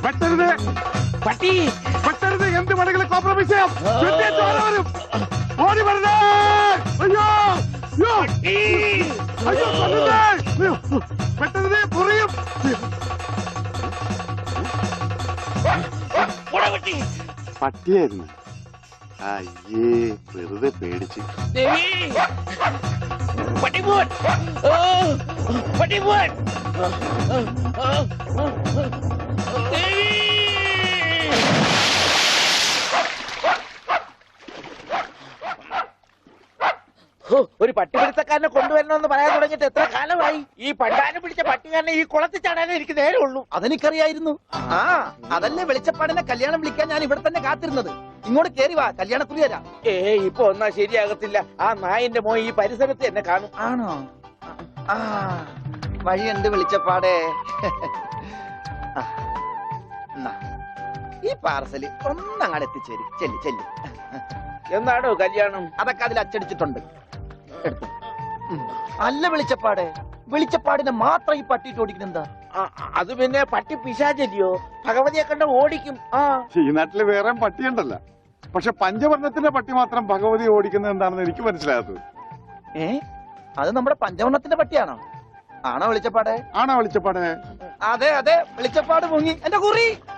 വെട്ടരുത് പട്ടി വെട്ടരുത്. എന്ത് വേണമെങ്കിലും കോംപ്രമൈസ് ചെയ്യാം. വരും. ഓടി വരുന്നേ. അയ്യോ അയ്യോ അയ്യോ കൊല്ലുന്നേ. അയ്യോ. വെട്ടരുത് പൊറിയും. പട്ടിയായിരുന്നു. അയ്യേ വെറുതെ പേടിച്ച്. പട്ടിപോൻ പട്ടിപോൻ ഒരു പട്ടിപിടുത്തക്കാരനെ കൊണ്ടുവരണമെന്ന് പറയാൻ തുടങ്ങിയിട്ട് എത്ര കാലമായി? ഈ പണ്ടാനം പിടിച്ച പട്ടിക്കാരനെ ഈ കുളത്തിൽ ചാടാനേ എനിക്ക് നേരമുള്ളൂ. അതെനിക്കറിയായിരുന്നു. ആ അതല്ലേ വെളിച്ചപ്പാടിനെ കല്യാണം വിളിക്കാൻ ഞാൻ ഇവിടെ തന്നെ കാത്തിരുന്നത്. ഇങ്ങോട്ട് കേറി വാ, കല്യാണക്കുറി തരാം. ഇപ്പൊ ഒന്നാ ശരിയാകത്തില്ല. ആ നായിന്റെ മോൻ ഈ പരിസരത്ത് എന്നെ കാണും. ആണോ? ആ വഴിയുണ്ട് വെളിച്ചപ്പാടേ. ഈ പാർസല് ഒന്നങ്ങാട് എത്തിച്ചേര്. ചെല്ലി ചെല്ലി. എന്നാണോ കല്യാണം? അതൊക്കെ അതിൽ അച്ചടിച്ചിട്ടുണ്ട്. എടുത്തു. അല്ല വെളിച്ചപ്പാടെ, വെളിച്ചപ്പാടിനെ മാത്രം ഈ പട്ടിയിട്ട് ഓടിക്കുന്നെന്താ? അത് പിന്നെ പട്ടി പിശാചല്ലിയോ? ഭഗവതിയെ കണ്ട ഓടിക്കും. ഈ നാട്ടില് വേറെ പട്ടിയുണ്ടല്ലോ. പക്ഷെ പഞ്ചവർണ്ണത്തിന്റെ പട്ടി മാത്രം ഭഗവതി ഓടിക്കുന്നത് എന്താണെന്ന് എനിക്ക് മനസ്സിലാകാത്തത്. അത് നമ്മുടെ പഞ്ചവർണ്ണത്തിന്റെ പട്ടിയാണോ? ആണോ വെളിച്ചപ്പാടെ? ആണോ വെളിച്ചപ്പാടെ? അതെ അതെ, വെളിച്ചപ്പാട് മുങ്ങി. എന്റെ കുറി